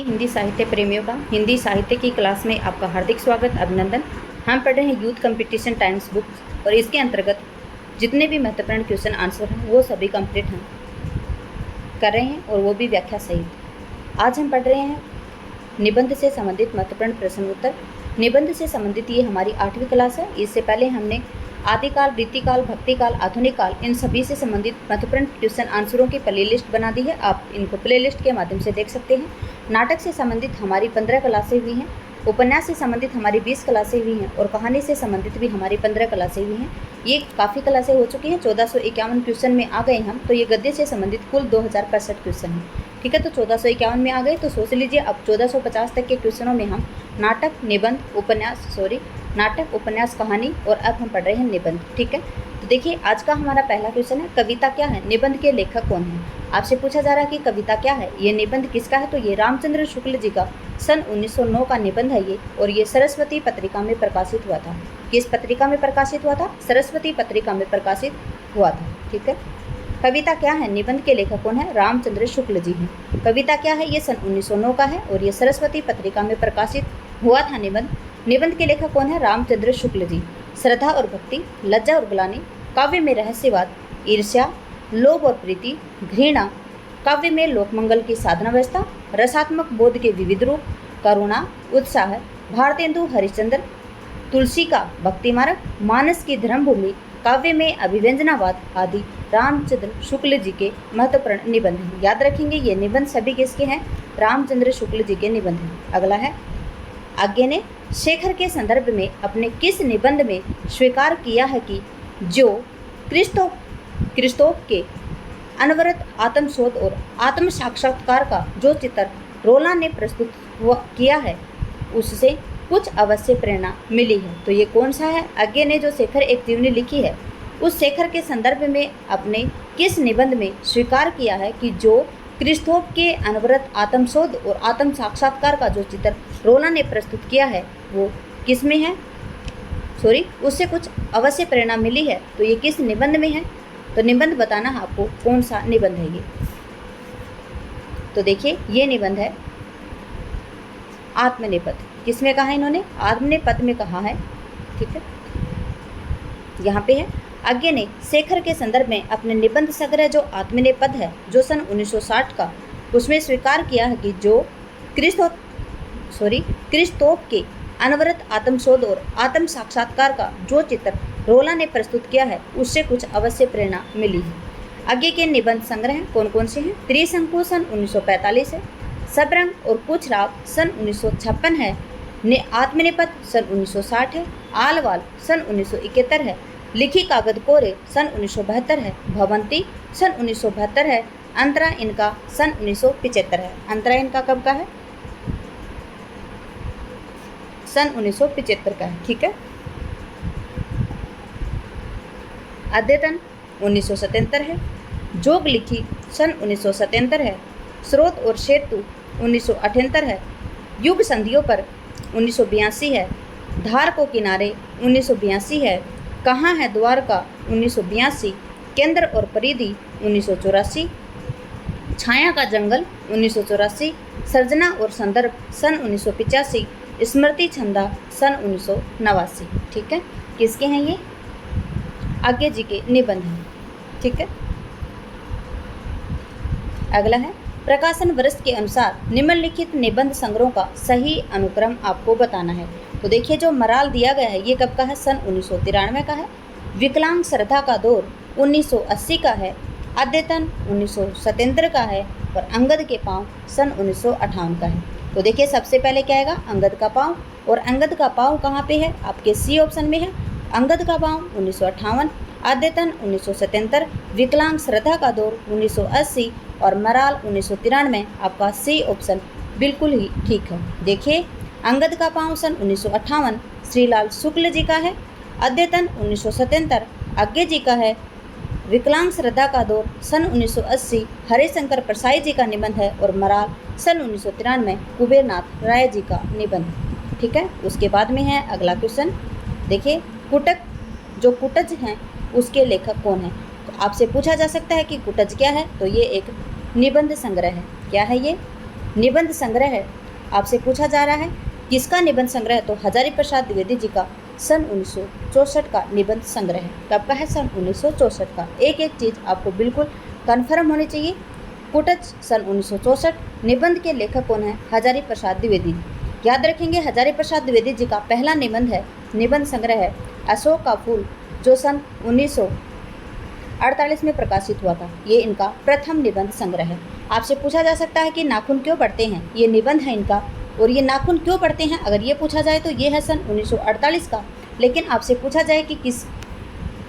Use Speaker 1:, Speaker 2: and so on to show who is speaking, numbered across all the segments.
Speaker 1: हिंदी साहित्य प्रेमियों का हिंदी साहित्य की क्लास में आपका हार्दिक स्वागत, अभिनंदन। हम पढ़ रहे हैं यूथ कंपटीशन टाइम्स बुक और इसके अंतर्गत जितने भी महत्वपूर्ण क्वेश्चन आंसर हैं वो सभी कंप्लीट हम कर रहे हैं और वो भी व्याख्या सहित। आज हम पढ़ रहे हैं निबंध से संबंधित महत्वपूर्ण प्रश्न उत्तर। निबंध से संबंधित ये हमारी 8वीं क्लास है। इससे पहले हमने आदिकाल, रीतिकाल, भक्तिकाल, आधुनिक काल इन सभी से संबंधित महत्वपूर्ण क्वेश्चन आंसरों की प्ले लिस्ट बना दी है। आप इनको प्ले लिस्ट के माध्यम से देख सकते हैं। नाटक से संबंधित हमारी 15 क्लासें हुई हैं, उपन्यास से संबंधित हमारी 20 क्लासें हुई हैं और कहानी से संबंधित भी हमारी 15 क्लासें हुई हैं। ये काफ़ी क्लासें हो चुकी हैं। 1451 क्वेश्चन में आ गए हम। तो ये गद्य से संबंधित कुल 2065 क्वेश्चन हैं। ठीक है, तो 1451 में आ गए तो सोच लीजिए अब 1450 तक के क्वेश्चनों में हम नाटक, निबंध, नाटक, उपन्यास, कहानी और अब हम पढ़ रहे हैं निबंध। ठीक है, तो देखिए आज का हमारा पहला क्वेश्चन है, कविता क्या है? निबंध के लेखक कौन है? आपसे पूछा जा रहा है कि कविता क्या है, ये निबंध किसका है? तो ये रामचंद्र शुक्ल जी का सन 1909 का निबंध है ये, और ये सरस्वती पत्रिका में प्रकाशित हुआ था। किस पत्रिका में प्रकाशित हुआ था? सरस्वती पत्रिका में प्रकाशित हुआ था। ठीक है, कविता क्या है? निबंध के लेखक कौन है? रामचंद्र शुक्ल जी हैं। कविता क्या है? ये सन 1909 का है और ये सरस्वती पत्रिका में प्रकाशित हुआ था निबंध। निबंध के लेखक कौन है? रामचंद्र शुक्ल जी। श्रद्धा और भक्ति, लज्जा और ग्लानि, काव्य में रहस्यवाद, ईर्ष्या, लोभ और प्रीति, घृणा, काव्य में लोकमंगल की साधना व्यवस्था, रसात्मक बोध के विविध रूप, करुणा, उत्साह, भारतेंदु हरिश्चंद्र, तुलसी का भक्ति मार्ग, मानस की धर्मभूमि, काव्य में अभिव्यंजनावाद आदि रामचंद्र शुक्ल जी के महत्वपूर्ण निबंध हैं। याद रखेंगे ये निबंध सभी किसके हैं? रामचंद्र शुक्ल जी के निबंध हैं। अगला है, आज्ञे ने शेखर के संदर्भ में अपने किस निबंध में स्वीकार किया है कि जो क्रिस्तोफ के अनवरत आत्मशोध और आत्म साक्षात्कार का जो चित्र रोला ने प्रस्तुत किया है उससे कुछ अवश्य प्रेरणा मिली है। तो ये कौन सा है? आज्ञे ने जो शेखर एक जीवनी लिखी है उस शेखर के संदर्भ में अपने किस निबंध में स्वीकार किया है कि जो क्रिस्तोफ के अनवरत आत्मशोध और आत्म साक्षात्कार का जो चित्र रोला ने प्रस्तुत किया है वो किस में है? उससे कुछ अवश्य प्रेरणा मिली है। तो ये किस निबंध में है? तो निबंध बताना है आपको कौन सा निबंध है ये। तो देखिए ये निबंध है आत्मनेपथ। किसमें कहा है इन्होंने? आत्मनेपथ में कहा है। ठीक है, यहाँ पे है, आज्ञे ने शेखर के संदर्भ में अपने निबंध संग्रह जो आत्मनेपथ है जो सन 1960 का, उसमें स्वीकार किया है कि जो क्रिस्तोफ के अनवरत आत्मशोध और आत्म साक्षात्कार का जो चित्र रोला ने प्रस्तुत किया है उससे कुछ अवश्य प्रेरणा मिली है। आगे के निबंध संग्रह कौन कौन से हैं? त्रिशंकु सन 1945 है, सबरंग और कुछ राग सन 1956 है, आत्मनेपथ सन 1960 है, आलवाल सन 1971 है, लिखी कागज कोरे सन 1972 है, भवंती सन 1972 है, अंतरा इनका सन 1975 है। अंतरा इनका कब का है? सन 1975 का है। ठीक है, अद्यतन 1977 है, जोग लिखी सन 1977 है, स्रोत और सेतु 1978 है, युग संधियों पर 1982 है, धार को किनारे 1982 है, कहाँ है द्वारका 1982, केंद्र और परिधि 1984, छाया का जंगल 1984, सर्जना और संदर्भ सन 1985, स्मृति छंदा सन 1989। ठीक है, किसके हैं ये? आज्ञे जी के निबंध हैं। ठीक है, अगला है, प्रकाशन वर्ष के अनुसार निम्नलिखित निबंध संग्रहों का सही अनुक्रम आपको बताना है। तो देखिए जो मराल दिया गया है ये कब का है? सन 1993 का है। विकलांग श्रद्धा का दौर 1980 का है, अद्यतन 1977 का है और अंगद के पाँव सन 1958 का है। तो देखिए सबसे पहले क्या आएगा? अंगद का पाँव, और अंगद का पाँव कहाँ पे है? आपके सी ऑप्शन में है। अंगद का पाँव 1958, अद्यतन 1977, विकलांग श्रद्धा का दौर 1980 और मराल 1993। आपका सी ऑप्शन बिल्कुल ही ठीक है। देखिए अंगद का पाँव सन 1958 श्रीलाल शुक्ल जी का है, अद्यतन 1977 आज्ञे जी का है, विकलांग श्रद्धा का दौर सन 1980 हरिशंकर प्रसाई जी का निबंध है और मराल सन 1993 कुबेरनाथ राय जी का निबंध। ठीक है, उसके बाद में है अगला क्वेश्चन। देखिए कुटक, जो कुटज हैं उसके लेखक कौन है? तो आपसे पूछा जा सकता है कि कुटज क्या है? तो ये एक निबंध संग्रह है। क्या है ये? निबंध संग्रह है, आपसे पूछा जा रहा है किसका निबंध संग्रह, तो हजारी प्रसाद द्विवेदी जी का सन 1964 का निबंध संग्रह है। कब का है? सन 1964 का। एक एक चीज़ आपको बिल्कुल कन्फर्म होनी चाहिए। कुटच सन 1964। निबंध के लेखक कौन है? हजारी प्रसाद द्विवेदी। याद रखेंगे हजारी प्रसाद द्विवेदी जी का पहला निबंध संग्रह है अशोक का फूल, जो सन 1948 में प्रकाशित हुआ था। ये इनका प्रथम निबंध संग्रह है। आपसे पूछा जा सकता है कि नाखून क्यों बढ़ते हैं, ये निबंध है इनका। और ये नाखून क्यों बढ़ते हैं, अगर ये पूछा जाए तो ये है सन 1948 का। लेकिन आपसे पूछा जाए कि किस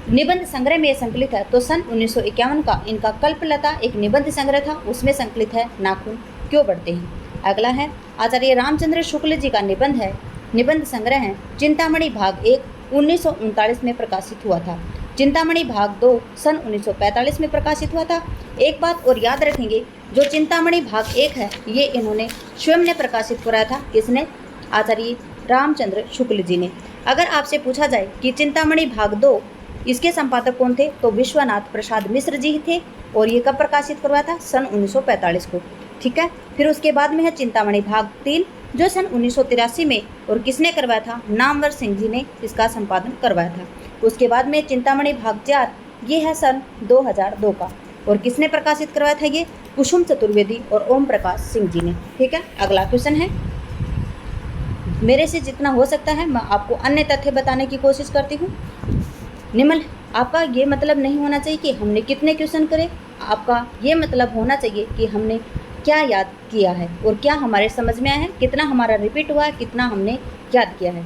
Speaker 1: निबंध संग्रह में ये संकलित है, तो सन 1951 का इनका कल्पलता एक निबंध संग्रह था, उसमें संकलित है नाखून क्यों बढ़ते हैं। अगला है आचार्य रामचंद्र शुक्ल जी का निबंध संग्रह है चिंतामणि भाग 1 1939 में प्रकाशित हुआ था। चिंतामणि भाग 2 सन 1945 में प्रकाशित हुआ था। एक बात और याद रखेंगे, जो चिंतामणि भाग 1 है ये इन्होंने स्वयं ने प्रकाशित कराया था। किसने? आचार्य रामचंद्र शुक्ल जी ने। अगर आपसे पूछा जाए कि चिंतामणि भाग 2 इसके संपादक कौन थे, तो विश्वनाथ प्रसाद मिश्र जी थे। और ये कब प्रकाशित करवाया था? सन 1945 को। ठीक है। फिर उसके बाद में है चिंतामणि भाग 3, जो सन 1983 में, और किसने करवाया था? नामवर सिंह जी ने इसका संपादन करवाया था। उसके बाद में चिंतामणि भाग 4, ये है सन 2002 का। और किसने प्रकाशित करवाया था? ये कुसुम चतुर्वेदी और ओम प्रकाश सिंह जी ने। ठीक है। अगला क्वेश्चन है, मेरे से जितना हो सकता है मैं आपको अन्य तथ्य बताने की कोशिश करती हूँ। निमल, आपका ये मतलब नहीं होना चाहिए कि हमने कितने क्वेश्चन करे, आपका ये मतलब होना चाहिए कि हमने क्या याद किया है और क्या हमारे समझ में आया है, कितना हमारा रिपीट हुआ है, कितना हमने याद किया है।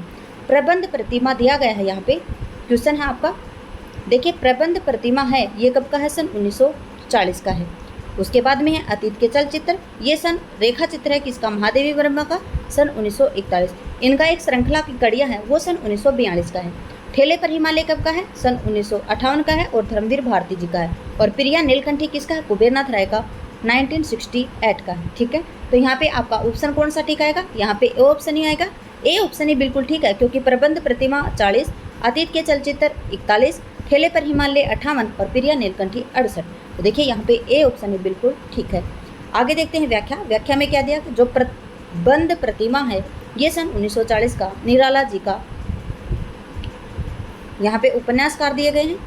Speaker 1: प्रबंध प्रतिमा दिया गया है, यहाँ पे क्वेश्चन है आपका। देखिए प्रबंध प्रतिमा है, ये कब का है? सन 1940 का है। उसके बाद में है अतीत के चलचित्र, ये सन रेखा चित्र है किसका? महादेवी वर्मा का, सन 1941। इनका एक श्रृंखला की कड़ियाँ हैं, वो सन 1942 का है। ठेले पर हिमालय कब का है? सन 1958 का है और धर्मवीर भारती जी का है। और प्रिया नीलकंठी किसका है? कुबेरनाथ राय का, 1968 का है। ठीक है। तो यहाँ पे आपका ऑप्शन कौन सा ठीक आएगा? यहाँ पे ए ऑप्शन ही आएगा। ए ऑप्शन ही बिल्कुल ठीक है, क्योंकि प्रबंध प्रतिमा 40, अतीत के चलचित्र 41, ठेले पर हिमालय 58 और प्रिया नीलकंठी 68। तो देखिए यहाँ पे ए ऑप्शन ही बिल्कुल ठीक है। आगे देखते हैं व्याख्या में क्या दिया? जो प्रबंध प्रतिमा है ये सन 1940 का निराला जी का, यहाँ पे उपन्यासकार दिए गए हैं,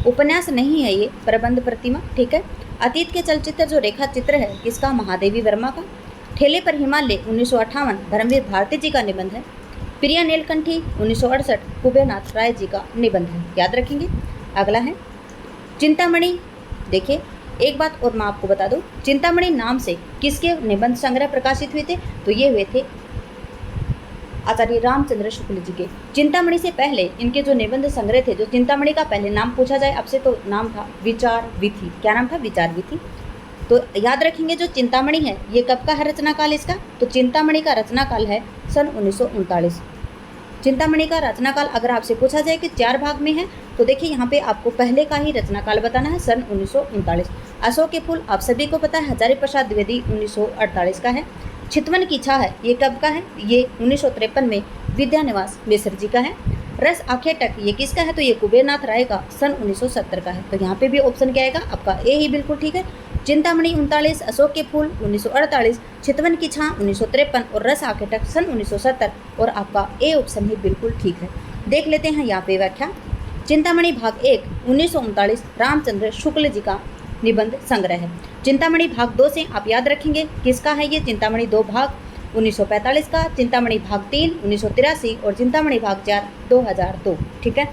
Speaker 1: उपन्यास नहीं है ये प्रबंध प्रतिमा। ठीक है। अतीत के चलचित्र जो रेखा चित्र है किसका? महादेवी वर्मा का। ठेले पर हिमालय 1958 धर्मवीर भारती जी का निबंध है। प्रिया नीलकंठी 1968 कुबेरनाथ राय जी का निबंध है। याद रखेंगे। अगला है चिंतामणि। देखिए एक बात और मैं आपको बता दूं, चिंतामणि नाम से किसके निबंध संग्रह प्रकाशित हुए थे? तो ये हुए थे आचार्य रामचंद्र शुक्ल जी के। चिंतामणि से पहले इनके जो निबंध संग्रह थे, जो चिंतामणि का पहले नाम पूछा जाए आपसे तो नाम था विचार विधि। क्या नाम था? विचार विधि। तो याद रखेंगे जो चिंतामणि है ये कब का है रचना काल इसका? तो चिंतामणि का रचना काल है सन 1939। चिंतामणि का रचना काल अगर आपसे पूछा जाए कि 4 भाग में है, तो देखिए यहाँ पे आपको पहले का ही रचना काल बताना है, सन 1939। अशोक के फूल आप सभी को पता है हजारी प्रसाद द्विवेदी 1948 का है। चितवन की छाह है ये कब का है? ये 1953 में विद्यानिवास मिश्र जी का है। रस आंखें टक ये किसका है? तो ये कुबेरनाथ राय का, सन 1970 का है। तो यहाँ पे भी ऑप्शन क्या आएगा? आपका ए ही बिल्कुल ठीक है। चिंतामणि 39, अशोक के फूल 1948, चितवन की छाह 1953 और रस आंखें टक सन 1970। और आपका ए ऑप्शन ही बिल्कुल ठीक है। देख लेते हैं यहाँ पे व्याख्या। चिंतामणि भाग 1 1939 रामचंद्र शुक्ल जी का निबंध संग्रह है। चिंतामणि भाग 2 से आप याद रखेंगे किसका है ये? चिंतामणि 2 भाग 1945 का, चिंतामणि भाग 3 1983 और चिंतामणि भाग 4 2002। ठीक है।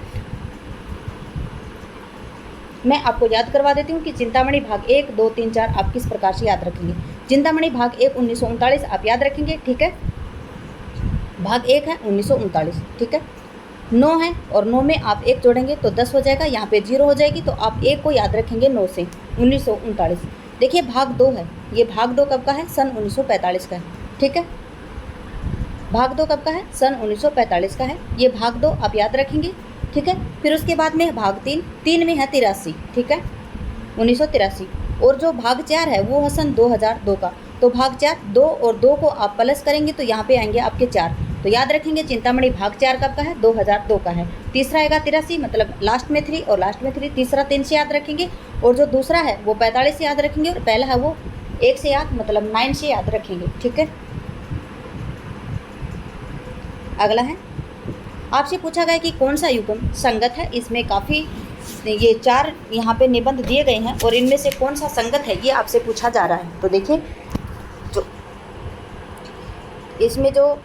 Speaker 1: मैं आपको याद करवा देती हूँ कि चिंतामणि भाग 1, 2, 3, 4 आप किस प्रकार से याद रखेंगे। चिंतामणि भाग 1 1939 आप याद रखेंगे। ठीक है। भाग 1 है 1939। ठीक है। 9 है और 9 में आप 1 जोड़ेंगे तो 10 हो जाएगा, यहाँ पे 0 हो जाएगी, तो आप 1 को याद रखेंगे 9 से, 1939। देखिए भाग 2 है, ये भाग 2 कब का है? सन 1945 का है। ठीक है। भाग 2 कब का है? सन 1945 का है। ये भाग 2 आप याद रखेंगे। ठीक है। फिर उसके बाद में है भाग 3 में है 83। ठीक है, 1983। और जो भाग 4 है वो है सन 2002 का। तो भाग 4 2 और 2 को आप प्लस करेंगे तो यहाँ पे आएंगे आपके 4। तो याद रखेंगे चिंतामणि भाग 4 कब का है? 2002 का है। तीसरा आएगा 83, मतलब लास्ट में 3 और लास्ट में 3, तीसरा 3 से याद रखेंगे। और जो दूसरा है वो 45 से याद रखेंगे और पहला है वो 1 से याद मतलब 9 से याद रखेंगे, ठीक है। अगला है, आपसे पूछा गया कि कौन सा युग्म संगत है। इसमें काफ़ी ये 4 यहाँ पे निबंध दिए गए हैं और इनमें से कौन सा संगत है ये आपसे पूछा जा रहा है। तो देखिए, जो इसमें जो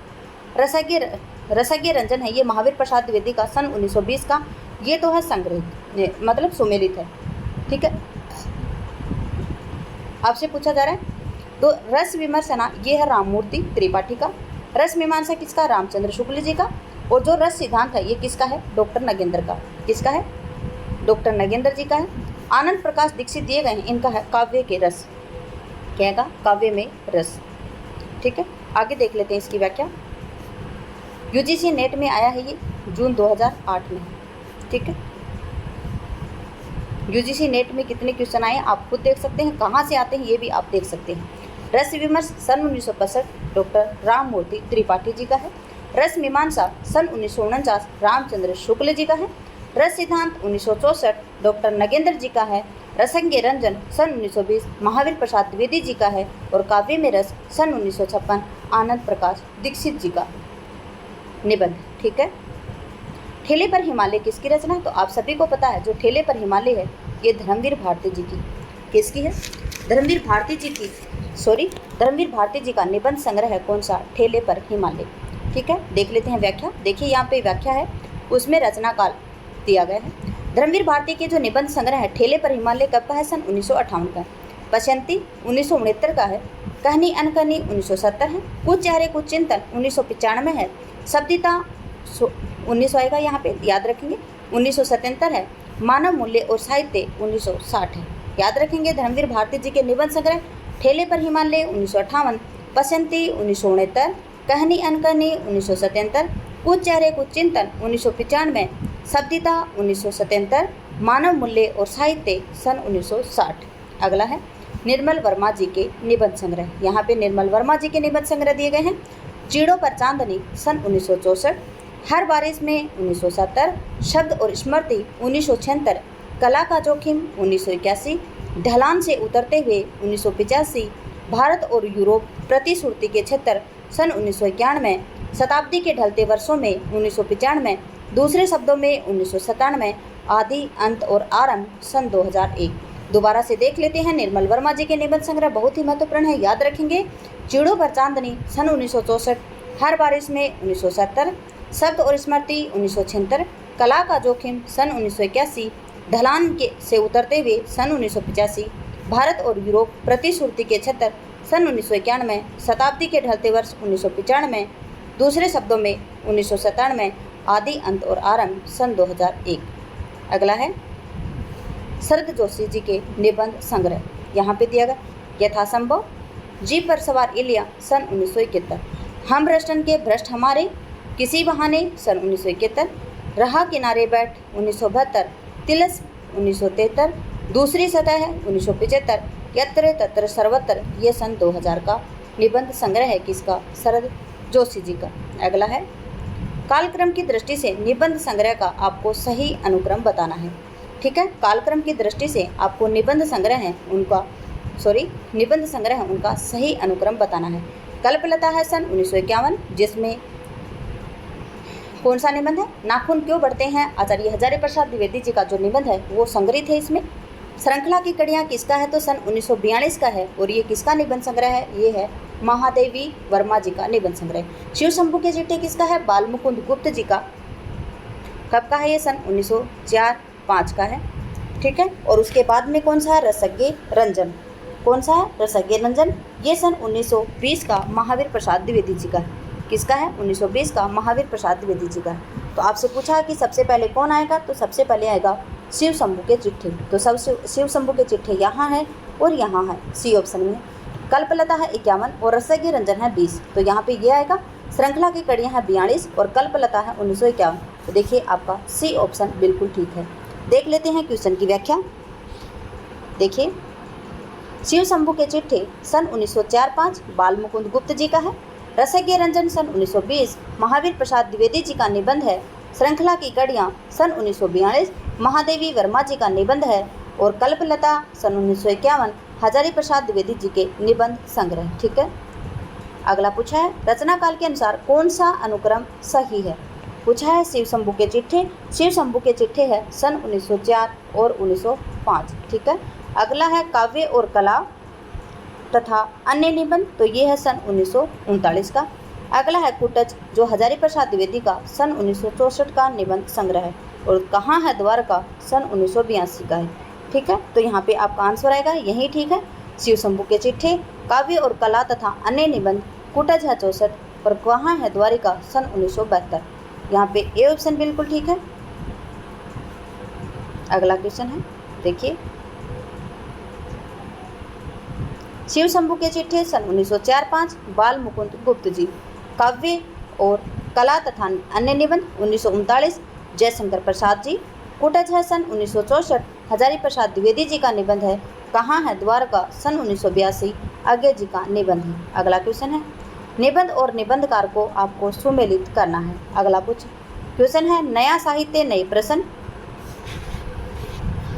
Speaker 1: रसज्ञ रंजन है ये महावीर प्रसाद द्विवेदी का सन 1920 का, ये तो है संग्रहित मतलब सुमेलित है, ठीक है। आपसे पूछा जा रहा है तो रस विमर्शना ये है राममूर्ति त्रिपाठी का, रस मीमांसा किसका, रामचंद्र शुक्ल जी का, और जो रस सिद्धांत है ये किसका है, डॉक्टर नगेंद्र का। किसका है, डॉक्टर नगेंद्र जी का है। आनंद प्रकाश दीक्षित दिए गए हैं, इनका है काव्य के रस, क्या का, काव्य में रस, ठीक है। आगे देख लेते हैं इसकी व्याख्या। यूजीसी नेट में आया है ये जून 2008 में, ठीक है। यूजीसी नेट में कितने क्वेश्चन आए आप खुद देख सकते हैं, कहाँ से आते हैं ये भी आप देख सकते हैं। रस विमर्श सन 1965 डॉक्टर राममूर्ति त्रिपाठी जी का है। रस मीमांसा सन 1949 रामचंद्र शुक्ल जी का है। रस सिद्धांत 1964 डॉक्टर नगेंद्र जी का है। रसज्ञ रंजन सन 1920 महावीर प्रसाद द्विवेदी जी का है। और काव्य में रस सन 1956 आनंद प्रकाश दीक्षित जी का निबंध, ठीक है। ठेले पर हिमालय किसकी रचना है, तो आप सभी को पता है जो ठेले पर हिमालय है ये धर्मवीर भारती जी की, किसकी है, धर्मवीर भारती जी की, धर्मवीर भारती जी का निबंध संग्रह है कौन सा, ठेले पर हिमालय, ठीक है। देख लेते हैं व्याख्या। देखिए यहाँ पे व्याख्या है, उसमें रचना काल दिया गया है। धर्मवीर भारती के जो निबंध संग्रह है ठेले पर हिमालय कब का है, सन 1958 का है। पश्यंती 1969 का है। कहनी अनकहनी 1970 है। कुछ चेहरे कुछ चिंतन 1995 है। शब्दिता 1900 आएगा, यहाँ पे याद रखेंगे। 1977 है। मानव मूल्य और साहित्य 1960 है, याद रखेंगे। धर्मवीर भारती जी के निबंध संग्रह ठेले पर हिमालय 1958, पश्यंती 1969, कहनी अनकहनी 1977, कुछ चेहरे कुछ चिंतन 1995, शब्दिता 1977, मानव मूल्य और साहित्य सन 1960। अगला है निर्मल वर्मा जी के निबंध संग्रह। यहाँ पे निर्मल वर्मा जी के निबंध संग्रह दिए गए हैं। चीड़ों पर चांदनी सन 1964, हर बारिश में 1970, शब्द और स्मृति 1976, कला का जोखिम 1981, ढलान से उतरते हुए 1985, भारत और यूरोप प्रतिश्रुति के क्षेत्र सन 1991, शताब्दी के ढलते वर्षों में 1995, दूसरे शब्दों में 1997, आदि अंत और आरंभ सन 2001। दोबारा से देख लेते हैं। निर्मल वर्मा जी के निबंध संग्रह बहुत ही महत्वपूर्ण है, याद रखेंगे। चीड़ों पर चांदनी सन 1964, हर बारिश में 1970, शब्द और स्मृति 1976, कला का जोखिम सन 1981, ढलान के से उतरते हुए सन 1985, भारत और यूरोप प्रतिश्रुति के क्षेत्र सन 1991, शताब्दी के ढलते वर्ष 1995, दूसरे शब्दों में 1997, आदि अंत और आरंभ सन 2001। अगला है शरद जोशी जी के निबंध संग्रह। यहाँ पे दिया गया यथासंभव, जीप पर सवार इलिया सन 1971, हम भ्रष्टन के भ्रष्ट हमारे, किसी बहाने सन 1971, रहा किनारे बैठ 1972, तिलस 1973, दूसरी सतह है 1975, यत्र तत्र सर्वत्र ये सन 2000 का निबंध संग्रह है किसका, शरद जोशी जी का। अगला है कालक्रम की दृष्टि से निबंध संग्रह का आपको सही अनुक्रम बताना है, ठीक है। कालक्रम की दृष्टि से आपको निबंध संग्रह है उनका सही अनुक्रम बताना है। कल्पलता है सन 1951, जिसमें कौन सा निबंध है, नाखून क्यों बढ़ते हैं, आचार्य हजारी प्रसाद द्विवेदी जी का जो निबंध है वो संग्रहित है इसमें। श्रृंखला की कड़ियाँ किसका है, तो सन 1942 का है। और ये किसका निबंध संग्रह है, ये है महादेवी वर्मा जी का निबंध संग्रह। शिव शंभू के चिट्ठे किसका है, बाल मुकुंद गुप्त जी का, कब का है ये, सन 1904-5 का है, ठीक है। और उसके बाद में कौन सा है, रसज्ञ रंजन, कौन सा है, रसज्ञ रंजन, ये सन 1920 का महावीर प्रसाद द्विवेदी जी का है। किसका है, 1920 का महावीर प्रसाद द्विवेदी जी का है। तो आपसे पूछा है कि सबसे पहले कौन आएगा, तो सबसे पहले आएगा शिव शंभू के चिट्ठे। तो सब शिव शंभू के चिट्ठे यहाँ है और यहाँ है सी ऑप्शन में। कल्पलता है 51 और रसज्ञ रंजन है 20, तो यहाँ पे ये आएगा। श्रृंखला की कड़ियाँ हैं 42 और कल्पलता है 1951। तो देखिए आपका सी ऑप्शन बिल्कुल ठीक है। देख लेते हैं क्वेश्चन की व्याख्या। देखिए शिव शंभू के चिट्ठे सन 1904-5 बाल मुकुंद गुप्त जी का है। रसज्ञ रंजन सन 1920 महावीर प्रसाद द्विवेदी जी का निबंध है। श्रृंखला की कड़ियाँ सन 1942 महादेवी वर्मा जी का निबंध है। और कल्पलता सन 1951 हजारी प्रसाद द्विवेदी जी के निबंध संग्रह। ठीक है, अगला पूछा है रचना काल के अनुसार कौन सा अनुक्रम सही है। पूछा है शिव शंभू के चिट्ठे। शिव शंभू के चिट्ठे है सन 1904 और 1905। ठीक है, अगला है काव्य और कला तथा अन्य निबंध, तो ये है सन 1939 का। अगला है कुटज, जो हजारी प्रसाद द्विवेदी का सन 1964 का निबंध संग्रह है। और कहाँ है द्वारका, सन 1982 का है। ठीक है, तो यहाँ पे आपका आंसर आएगा यही ठीक है। शिव शंभू के चिट्ठे, काव्य और कला तथा अन्य निबंध, कुटज है 64 और कहाँ है द्वारिका, सन 1972। यहाँ पे ए ऑप्शन बिल्कुल ठीक है। अगला क्वेश्चन है, देखिए शिव शंभू के चिट्ठे सन 1904-5 बाल मुकुंद गुप्त जी। काव्य और कला तथा अन्य निबंध 1939 जयशंकर प्रसाद जी। कुटज है सन 1964 हजारी प्रसाद द्विवेदी जी का निबंध है। कहाँ है द्वारका, सन 1982 आगे जी का निबंध है। अगला क्वेश्चन है निबंध और निबंधकार को आपको सुमेलित करना है। अगला क्वेश्चन है नया साहित्य नए प्रश्न।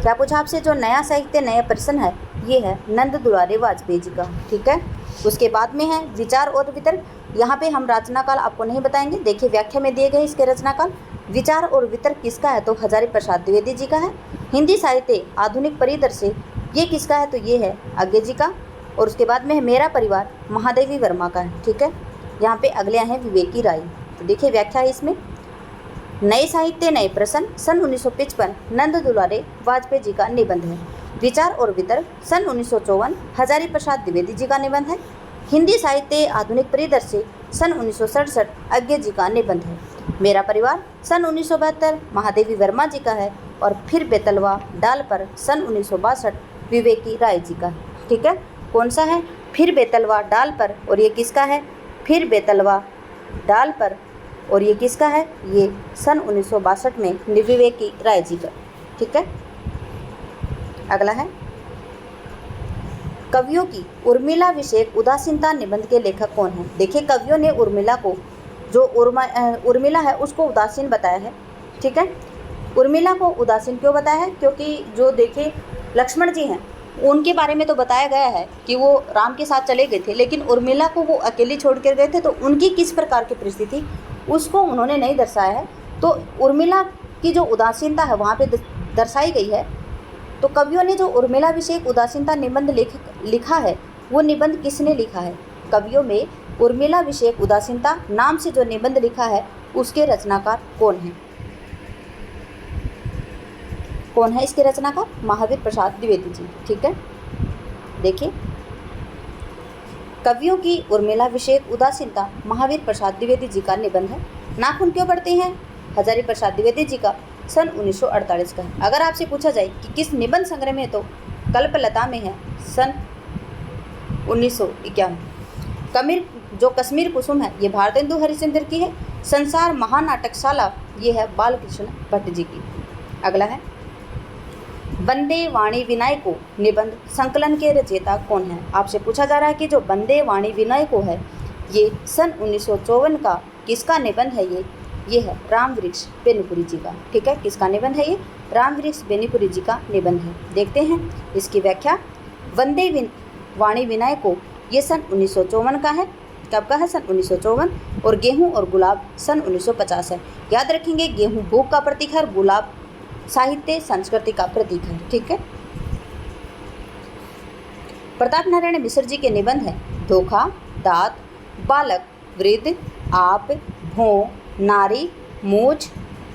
Speaker 1: क्या पूछा आपसे, जो नया साहित्य नया प्रश्न है ये है नंद दुलारे वाजपेयी जी का। ठीक है, उसके बाद में है विचार और वितर्क। यहाँ पे हम रचना काल आपको नहीं बताएंगे, देखिए व्याख्या में दिए गए इसके रचना काल। विचार और वितर्क किसका है, तो हजारी प्रसाद द्विवेदी जी का है। हिंदी साहित्य आधुनिक परिदृश्य ये किसका है, तो ये है आगे जी का। और उसके बाद में है मेरा परिवार महादेवी वर्मा का है। ठीक है, यहाँ पे अगले हैं विवेकी राय। तो देखिए व्याख्या है इसमें, नए साहित्य नए प्रश्न सन 1955 नंद दुलारे वाजपेयी जी का निबंध है। विचार और वितर्क सन 1954 हजारी प्रसाद द्विवेदी जी का निबंध है। हिंदी साहित्य आधुनिक परिदृश्य सन 1967 अज्ञे जी का निबंध है। मेरा परिवार सन 1972 महादेवी वर्मा जी का है। और फिर बेतलवा डाल पर सन 1962 विवेकी राय जी का है। ठीक है, कौन सा है, फिर बेतलवा डाल पर, और ये किसका है, फिर बेतलवा डाल पर, और ये किसका है, ये सन 1962 में विवेकी राय जी का। ठीक है, अगला है कवियों की उर्मिला विषयक उदासीनता निबंध के लेखक कौन है। देखिए कवियों ने उर्मिला को, जो उर्मिला है उसको उदासीन बताया है। ठीक है, उर्मिला को उदासीन क्यों बताया है, क्योंकि जो देखिए लक्ष्मण जी हैं उनके बारे में तो बताया गया है कि वो राम के साथ चले गए थे, लेकिन उर्मिला को वो अकेली छोड़ कर गए थे, तो उनकी किस प्रकार की परिस्थिति उसको उन्होंने नहीं दर्शाया है। तो उर्मिला की जो उदासीनता है वहाँ पे दर्शाई गई है। तो कवियों ने जो उर्मिला विषयक उदासीनता निबंध लिखा है वो निबंध किसने लिखा है, कवियों में उर्मिला विषयक उदासीनता नाम से जो निबंध लिखा है उसके रचनाकार कौन है, कौन है इसके रचनाकार, महावीर प्रसाद द्विवेदी जी। ठीक है, देखिए कवियों की उर्मिला विषयक उदासीनता महावीर प्रसाद द्विवेदी जी का निबंध है। नाखून क्यों पड़ते हैं, हजारी प्रसाद द्विवेदी जी का सन 1948 का है। अगर आपसे पूछा जाए कि किस निबंध संग्रह में, तो कल्पलता में है सन 1951। जो कश्मीर कुसुम है ये भारतेंदु हरिश्चंद्र की है। संसार महानाटकशाला ये है बालकृष्ण भट्ट जी की। अगला है वंदे वाणी विनायको निबंध संकलन के रचयिता कौन है। आपसे पूछा जा रहा है कि जो वंदे वाणी विनायको है ये सन 1954 का किसका निबंध है, ये है राम वृक्ष बेनीपुरी जी का। ठीक है, किसका निबंध है, ये राम वृक्ष बेनीपुरी जी का निबंध है। देखते हैं इसकी व्याख्या। वंदे वाणी विनायको ये सन 1954 का है। कब का है, सन 1954। और गेहूं और गुलाब सन 1950 है। याद रखेंगे गेहूं भूख का प्रतीक है और गुलाब साहित्य संस्कृति का प्रतीक है। ठीक है, प्रताप नारायण मिश्र जी के निबंध है धोखा, दात, बालक, वृद्ध, आप, भों, नारी, मूछ,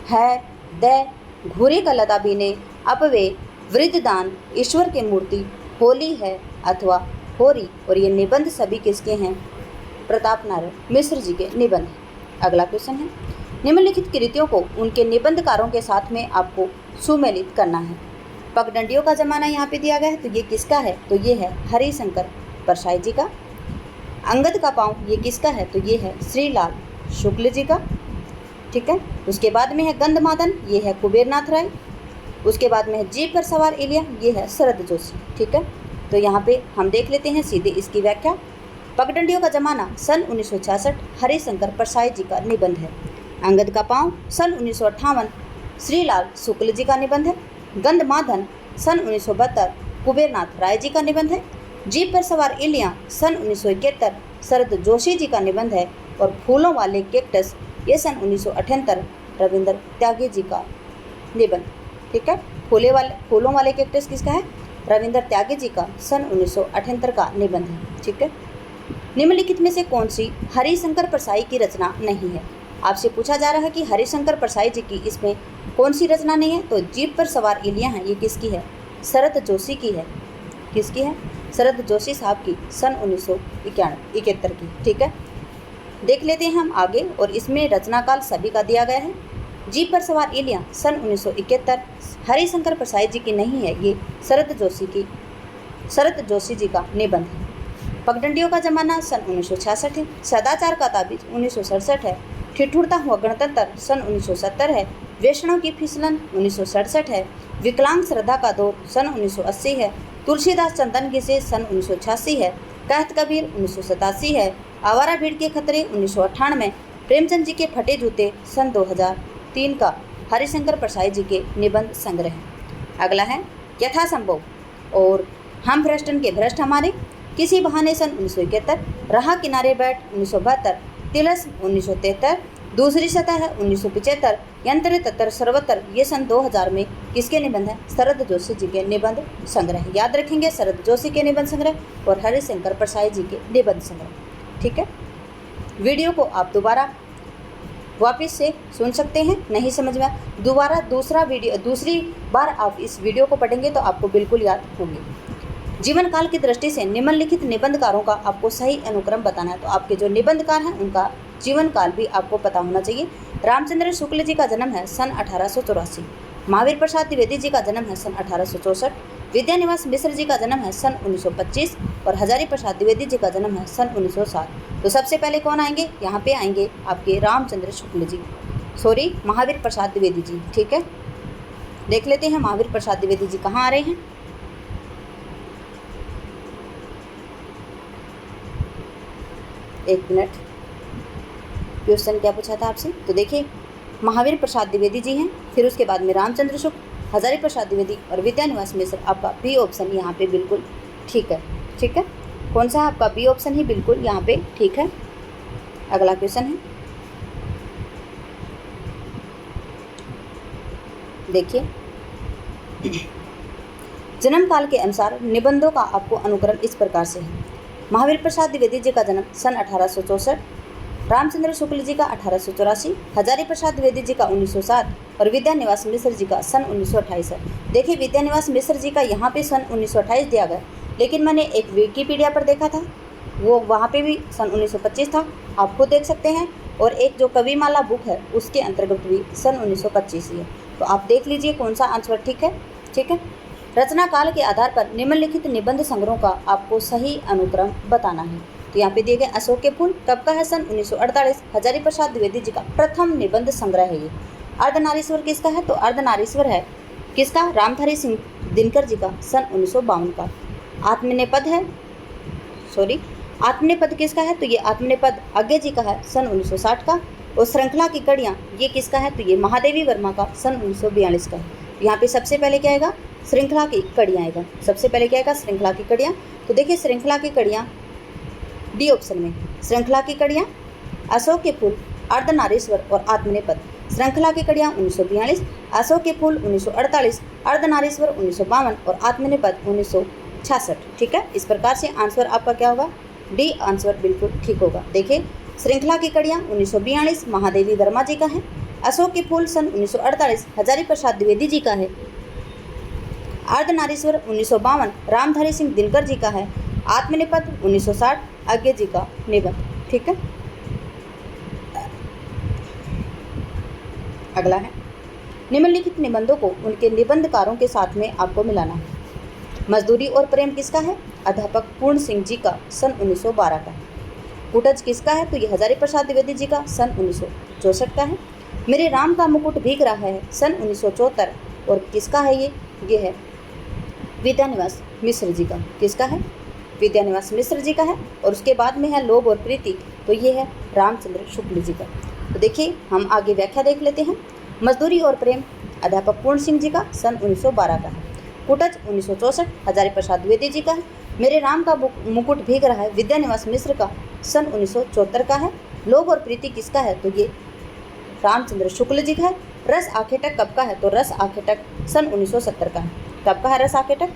Speaker 1: है, दय, घूरे का लता बीने, अपवे, वृद्धदान, ईश्वर की मूर्ति, होली है अथवा होरी। और ये निबंध सभी किसके हैं, प्रताप नारायण मिश्र जी के निबंध। अगला क्वेश्चन है निम्नलिखित कृतियों को उनके निबंधकारों के साथ में आपको सुमेलित करना है। पगडंडियों का जमाना यहाँ पे दिया गया है, तो ये किसका है, तो ये है हरिशंकर परसाई जी का। अंगद का पाँव ये किसका है, तो ये है श्रीलाल शुक्ल जी का। ठीक है, उसके बाद में है गंधमादन ये है कुबेरनाथ राय। उसके बाद में है जीप पर सवार इलिया ये है शरद जोशी। ठीक है, तो यहाँ पे हम देख लेते हैं सीधे इसकी व्याख्या। पगडंडियों का जमाना सन 1966 हरिशंकर परसाई जी का निबंध है। अंगद का पाँव सन 1958 श्रीलाल शुक्ल जी का निबंध है। गंधमादन सन 1972 कुबेरनाथ राय जी का निबंध है। जीप पर सवार इलियाँ सन 1971 शरद जोशी जी का निबंध है। और फूलों वाले कैक्टस ये सन 1978 रविंद्र त्यागी जी का निबंध। ठीक है, फूलों वाले कैक्टस किसका है? रविंद्र त्यागी जी का सन 1978 का निबंध है। ठीक है, निम्नलिखित में से कौन सी हरिशंकर परसाई की रचना नहीं है? आपसे पूछा जा रहा है कि हरिशंकर परसाई जी की इसमें कौन सी रचना नहीं है? तो जीप पर सवार इलियाँ हैं, ये किसकी है? शरद जोशी की है। किसकी है? शरद जोशी साहब की सन 1971 की। ठीक है, देख लेते हैं हम आगे। और इसमें रचनाकाल सभी का दिया गया है। जीप पर सवार इलियाँ सन 1971 हरिशंकर परसाई जी की नहीं है, ये शरद जोशी जी का निबंध है। पगडंडियों का जमाना सन 1966 है। सदाचार का ताबीज 1967 है। ठिठुरता हुआ गणतंत्र सन 1970 है। वैष्णव की फिसलन 1967 है। विकलांग श्रद्धा का दौर सन 1980 है। तुलसीदास चंदन घिसे सन 1986 है। कहत कबीर 1987 है। आवारा भीड़ के खतरे 1998, प्रेमचंद जी के फटे जूते सन 2003 का हरिशंकर परसाई जी के निबंध संग्रह है। अगला है यथासंभव और हम भ्रष्टन के भ्रष्ट हमारे, किसी बहाने सन 1971, रहा किनारे बैठ 1972, तिलस 1973, दूसरी सतह है 1975, यंत्र तत्तर सर्वत्र ये सन 2000 में किसके निबंध है? शरद जोशी जी के निबंध संग्रह। याद रखेंगे, शरद जोशी के निबंध संग्रह और हरिशंकर परसाई जी के निबंध संग्रह। ठीक है, वीडियो को आप दोबारा वापस से सुन सकते हैं, नहीं समझ में दूसरी बार आप इस वीडियो को पढ़ेंगे तो आपको बिल्कुल याद होगी। जीवन काल की दृष्टि से निम्नलिखित निबंधकारों का आपको सही अनुक्रम बताना है। तो आपके जो निबंधकार हैं उनका जीवन काल भी आपको पता होना चाहिए। रामचंद्र शुक्ल जी का जन्म है सन 1884, महावीर प्रसाद द्विवेदी जी का जन्म है सन 1864, विद्यानिवास मिश्र जी का जन्म है सन 1925 और हजारी प्रसाद द्विवेदी जी का जन्म है सन 1907। तो सबसे पहले कौन आएंगे? यहाँ पे आएंगे आपके रामचंद्र शुक्ल जी, महावीर प्रसाद द्विवेदी जी। ठीक है, देख लेते हैं महावीर प्रसाद द्विवेदी जी कहाँ आ रहे हैं। एक मिनट, क्वेश्चन क्या पूछा था आपसे? तो देखिए, महावीर प्रसाद द्विवेदी जी हैं, फिर उसके बाद में रामचंद्र शुक्ल, हजारी प्रसाद द्विवेदी और विद्यानिवास मिश्र। आपका बी ऑप्शन यहाँ पे बिल्कुल ठीक है। ठीक है, कौन सा? आपका बी ऑप्शन ही बिल्कुल यहाँ पे ठीक है। अगला क्वेश्चन है, देखिए, जन्म काल के अनुसार निबंधों का आपको अनुक्रम इस प्रकार से है। महावीर प्रसाद द्विवेदी जी का जन्म सन 1864, रामचंद्र शुक्ल जी का 1884, हजारी प्रसाद द्विवेदी जी का 1907 और विद्यानिवास मिश्र जी का सन 1928 है। देखिए, विद्यानिवास मिश्र जी का यहाँ पे सन 1928 दिया गया, लेकिन मैंने एक विकिपीडिया पर देखा था, वो वहाँ पे भी सन 1925 था, आप खुद देख सकते हैं। और एक जो कविमाला बुक है उसके अंतर्गत भी सन 1925 ही है। तो आप देख लीजिए कौन सा आंसर ठीक है। ठीक है, रचना काल के आधार पर निम्नलिखित निबंध संग्रहों का आपको सही अनुक्रम बताना है। तो यहाँ पे दिए गए अशोक के फूल कब का है? सन 1948, हजारी प्रसाद द्विवेदी जी का प्रथम निबंध संग्रह है ये। अर्धनारीश्वर किसका है? तो अर्धनारीश्वर है किसका? रामधारी सिंह दिनकर जी का सन 1952 का। आत्मनेपद है, आत्मनेपद किसका है? तो ये आत्मनेपद आज्ञा जी का है सन 1960 का। और श्रृंखला की कड़ियाँ ये किसका है? तो ये महादेवी वर्मा का सन 1942 का है। यहाँ पे सबसे पहले क्या आएगा? श्रृंखला की कड़ियाँ आएगा। सबसे पहले क्या आएगा? श्रृंखला की कड़ियाँ। तो देखिए, श्रृंखला की कड़ियाँ डी ऑप्शन में, श्रृंखला की कड़ियाँ, अशोक के फूल, अर्धनारीश्वर और आत्मनेपद। श्रृंखला की कड़ियाँ 1942, अशोक के फूल 1948, अर्धनारीश्वर 1952 और आत्मनेपद 1966। ठीक है, इस प्रकार से आंसर आपका क्या होगा? डी आंसर बिल्कुल ठीक होगा। देखिए, श्रृंखला की कड़ियाँ 1942 महादेवी वर्मा जी का है, अशोक के फूल सन 1948 हजारी प्रसाद द्विवेदी जी का है, अर्धनारीश्वर 1952 रामधारी सिंह दिनकर जी का है, आत्मनेपद 1960 आज्ञा जी का निबंध। ठीक है, अगला है, निम्नलिखित निबंधों को उनके निबंधकारों के साथ में आपको मिलाना है। मजदूरी और प्रेम किसका है? अध्यापक पूर्ण सिंह जी का सन 1912 का है। कुटज किसका है? तो ये हजारी प्रसाद द्विवेदी जी का सन 1964 का है। मेरे राम का मुकुट भीग रहा है सन 1974 और किसका है ये है विद्यानिवास मिश्र जी का। किसका है? विद्यानिवास मिश्र जी का है। और उसके बाद में है लोभ और प्रीति, तो ये है रामचंद्र शुक्ल जी का। तो देखिए, हम आगे व्याख्या देख लेते हैं। मजदूरी और प्रेम अध्यापक पूर्ण सिंह जी का सन 1912 का है। कुटच 1964 हजारी प्रसाद द्विवेदी जी का है। मेरे राम का मुकुट भीग रहा है विद्यानिवास मिश्र का सन 1974 का है। लोभ और प्रीति किसका है, तो ये रामचंद्र शुक्ल जी का है। रस आखेटक कब का है, तो रस आखेटक सन 1970 का है। कब का है रस आखेटक,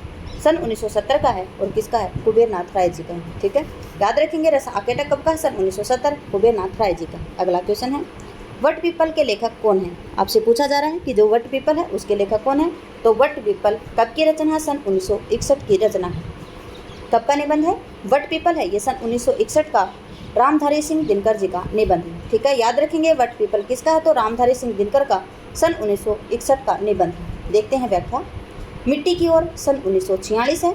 Speaker 1: सन 1970 का है। और किसका है, कुबेर नाथ राय जी का है। ठीक है, याद रखेंगे रस आखेटक कब का है, सन 1970, कुबेर नाथ राय जी का। अगला क्वेश्चन है, वट पीपल के लेखक कौन है। आपसे पूछा जा रहा है कि जो वट पीपल है उसके लेखक कौन है, तो वट पीपल कब की रचना है, सन 1961 की रचना है। कब का निबंध है, वट पीपल है ये सन 1961 का रामधारी सिंह दिनकर जी का निबंध है। ठीक है, याद रखेंगे वट पीपल किसका है, तो रामधारी सिंह दिनकर का सन 1961 का निबंध है। देखते हैं व्याख्या। मिट्टी की ओर सन 1946 है।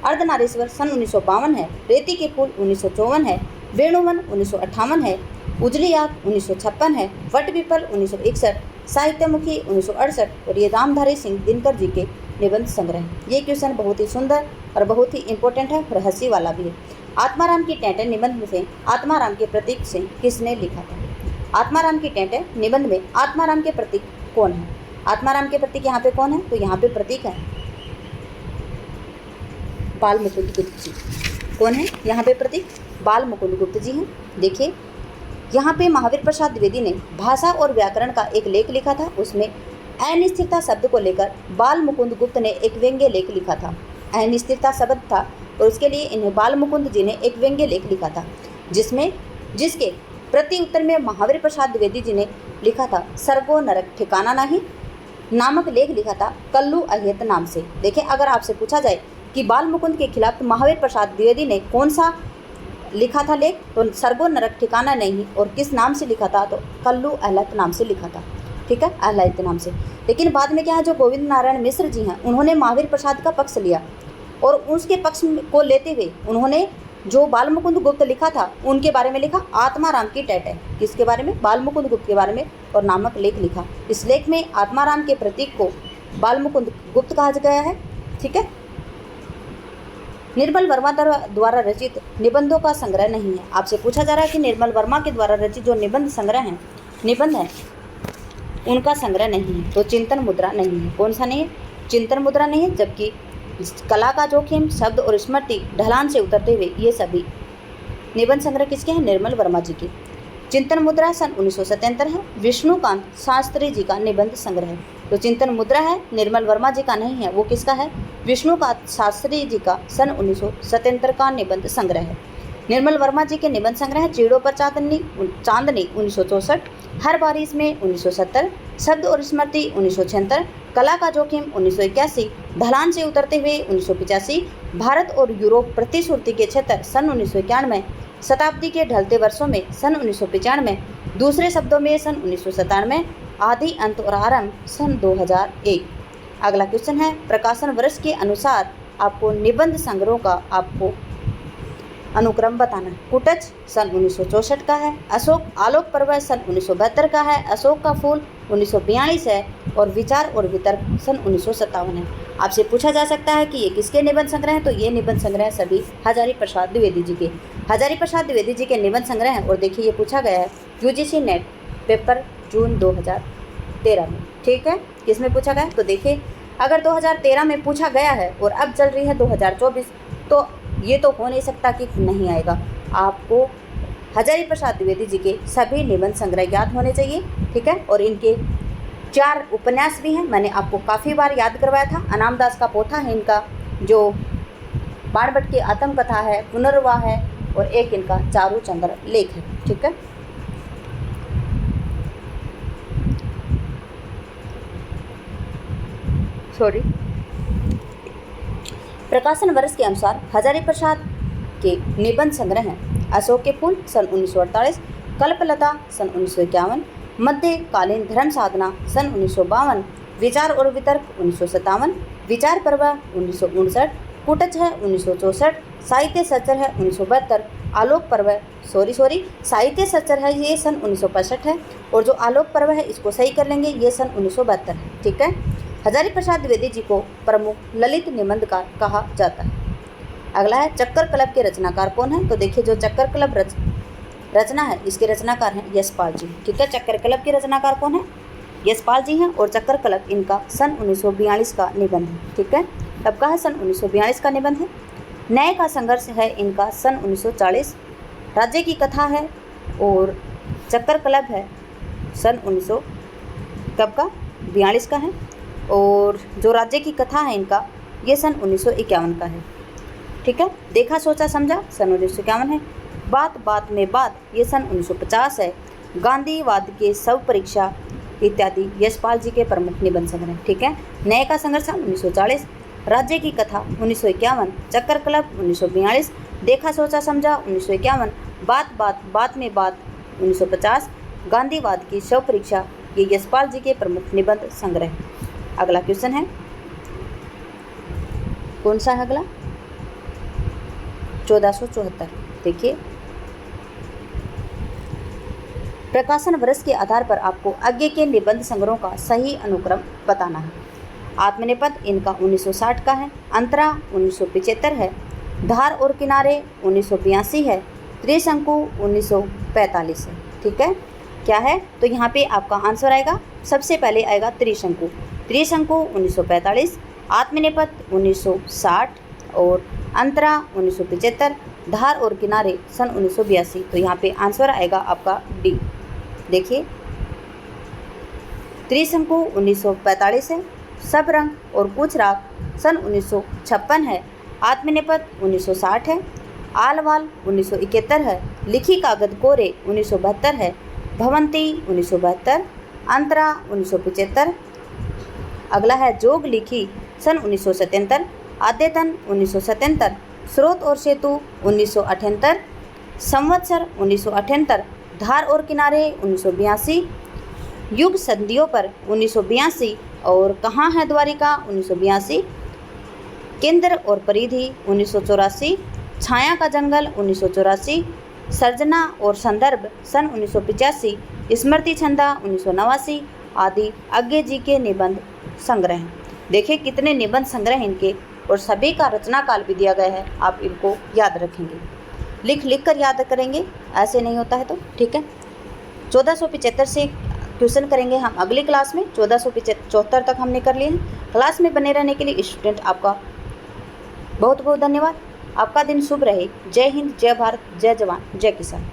Speaker 1: अर्धनारीश्वर सन 1952 है। रेती के फूल 1954 है। वेणुवन 1958 है। उजली आग 1956 है। वट पीपल 1961, साहित्यमुखी 1968 और ये रामधारी सिंह दिनकर जी के निबंध संग्रह। ये क्वेश्चन बहुत ही सुंदर और बहुत ही इंपॉर्टेंट है और हंसी वाला भी है। आत्माराम की टेंटे निबंध से आत्माराम के प्रतीक से किसने लिखा था। आत्माराम की टेंटे निबंध में आत्माराम के प्रतीक कौन है। आत्माराम के प्रतीक यहाँ पे कौन है, तो यहाँ पे प्रतीक है बाल मुकुंद गुप्त जी। कौन है यहाँ पे प्रतीक, बाल मुकुंद गुप्त जी हैं। देखिए यहाँ पे महावीर प्रसाद द्विवेदी ने भाषा और व्याकरण का एक लेख लिखा था। उसमें अनिश्चितता शब्द को लेकर बाल मुकुंद गुप्त ने एक व्यंग्य लेख लिखा था। अनिश्चितता शब्द था और उसके लिए इन्हें बाल मुकुंद जी ने एक व्यंग्य लेख लिखा था, जिसके प्रति उत्तर में महावीर प्रसाद द्विवेदी जी ने लिखा था सर्गो नरक ठिकाना नहीं नामक लेख लिखा था कल्लू अहियत नाम से। देखिए अगर आपसे पूछा जाए कि बाल मुकुंद के खिलाफ महावीर प्रसाद द्विवेदी ने कौन सा लिखा था लेख, तो सर्गो नरक ठिकाना नहीं और किस नाम से लिखा था, तो कल्लू अहियत नाम से लिखा था। ठीक है, अहियत नाम से। लेकिन बाद में क्या है, जो गोविंद नारायण मिश्र जी हैं उन्होंने महावीर प्रसाद का पक्ष लिया और उसके पक्ष को लेते हुए उन्होंने जो बाल मुकुंद गुप्त लिखा था उनके बारे में लिखा आत्माराम की टेटे। किसके बारे में, बाल मुकुंद गुप्त के बारे में और नामक लेख लिखा। इस लेख में आत्माराम के प्रतीक को बाल मुकुंद गुप्त कहा गया है। ठीक है, निर्मल वर्मा द्वारा रचित निबंधों का संग्रह नहीं है। आपसे पूछा जा रहा है कि निर्मल वर्मा के द्वारा रचित जो निबंध है उनका संग्रह नहीं है, तो चिंतन मुद्रा नहीं है। कौन सा नहीं है, चिंतन मुद्रा नहीं है। जबकि कला का जोखिम, शब्द और स्मृति, ढलान से उतरते हुए, ये सभी निबंध संग्रह किसके हैं, निर्मल वर्मा जी के। चिंतन मुद्रा सन 1977 है। विष्णुकांत शास्त्री जी का निबंध संग्रह है। तो चिंतन मुद्रा है, निर्मल वर्मा जी का नहीं है, वो किसका है, विष्णुकांत शास्त्री जी का सन 1977 का निबंध संग्रह है। निर्मल वर्मा जी के निबंध संग्रह चीड़ों पर चांदनी 1964, हर बारिश में 1970, शब्द और स्मृति 1976, कला का जोखिम 1981, ढलान से उतरते हुए 1985, भारत और यूरोप प्रतिश्रुति के क्षेत्र सन 1991, शताब्दी के ढलते वर्षों में सन 1995, दूसरे शब्दों में सन 1997, आदि अंत और आरंभ सन 2001। अगला क्वेश्चन है, प्रकाशन वर्ष के अनुसार आपको निबंध संग्रह का आपको अनुक्रम बताना है। कुटच सन 1964 का है। अशोक आलोक पर्व सन 1972 का है। अशोक का फूल 1942 है और विचार और वितर्क सन 1957 है। आपसे पूछा जा सकता है कि ये किसके निबंध संग्रह हैं, तो ये निबंध संग्रह सभी हजारी प्रसाद द्विवेदी जी के। हजारी प्रसाद द्विवेदी जी के निबंध संग्रह हैं। और देखिए ये पूछा गया है यूजीसी नेट पेपर जून 2013 में। ठीक है, किस में पूछा गया है, तो देखिए अगर 2013 में पूछा गया है और अब चल रही है 2024, तो ये तो हो नहीं सकता कि नहीं आएगा। आपको हजारी प्रसाद द्विवेदी जी के सभी निबंध संग्रह याद होने चाहिए। ठीक है, और इनके 4 उपन्यास भी हैं, मैंने आपको काफ़ी बार याद करवाया था। अनाम दास का पोथा है इनका, जो बाणभट्ट की आत्मकथा है, पुनर्वा है, और एक इनका चारू चंद्र लेख है। ठीक है, प्रकाशन वर्ष के अनुसार हजारी प्रसाद के निबंध संग्रह हैं अशोक के फूल सन 1948, कल्पलता सन 1951, मध्यकालीन धर्म साधना सन 1952, विचार और वितर्क 1957, विचार पर्व 1959, कुटच है 1964, साहित्य सच्चर है 1972, आलोक पर्व साहित्य सच्चर है ये सन 1965 है, और जो आलोक पर्व है इसको सही कर लेंगे, ये सन 1972 है। ठीक है, हजारी प्रसाद द्विवेदी जी को प्रमुख ललित निबंधकार कहा जाता है। अगला है चक्कर क्लब के रचनाकार कौन है, तो देखिए जो चक्कर क्लब रचना है इसके रचनाकार हैं यशपाल जी। ठीक है, चक्कर क्लब के रचनाकार कौन है, यशपाल जी हैं, और चक्कर क्लब इनका सन 1942 का निबंध है। ठीक है, कब का है? सन 1942 का निबंध है। न्याय का संघर्ष है इनका सन 1940। राज्य की कथा है और चक्कर क्लब है सन 1900 कब का? 42 का है। और जो राज्य की कथा है इनका ये सन 1951 का है। ठीक है। देखा सोचा समझा सन 1951 है। बात बात में बात ये सन 1950 है। गांधीवाद के शव परीक्षा इत्यादि यशपाल जी के प्रमुख निबंध संग्रह। ठीक है। न्याय का संघर्ष 1940, राज्य की कथा 1951, चक्कर क्लब 1942, देखा सोचा समझा 1951, बात बात बात में बात 1950, गांधीवाद की शव परीक्षा ये यशपाल जी के प्रमुख निबंध संग्रह। अगला क्वेश्चन है, कौन सा है अगला? 1474। देखिए, प्रकाशन वर्ष के आधार पर आपको आगे के निबंध संग्रहों का सही अनुक्रम बताना है। आत्मनिपद इनका 1960 का है। अंतरा 1975 है। धार और किनारे 1982 है। त्रिशंकु 1945 है। ठीक है। क्या है? तो यहाँ पे आपका आंसर आएगा, सबसे पहले आएगा त्रिशंकु। त्रिशंकु 1945, आत्मनिपद 1960 और अंतरा 1975, धार और किनारे सन 1982। तो यहाँ पे आंसर आएगा आपका डी। देखिए, त्रिशंकु 1945 है। सब रंग और कुछ राग सन 1956 है। आत्मनिपद 1960 है। आलवाल 1971 है। लिखी कागज कोरे 1972 है। भवंती 1972, अंतरा 1975। अगला है जोग लिखी सन 1977, अद्यतन 1977, स्रोत और सेतु 1978, संवत्सर 1978, धार और किनारे 1982, युग संधियों पर 1982 और कहाँ है द्वारिका 1982, केंद्र और परिधि 1984, छाया का जंगल 1984, सर्जना और संदर्भ सन 1985, स्मृति छंदा 1989 आदि आगे जी के निबंध संग्रह हैं। देखिए कितने निबंध संग्रह इनके, और सभी का रचना काल भी दिया गया है। आप इनको याद रखेंगे, लिख कर याद करेंगे, ऐसे नहीं होता है तो। ठीक है। 1475 से क्वेश्चन करेंगे हम अगली क्लास में। 1474 तक हमने कर लिए हैं। क्लास में बने रहने के लिए स्टूडेंट आपका बहुत बहुत धन्यवाद। आपका दिन शुभ रहे। जय हिंद, जय भारत, जय जवान, जय किसान।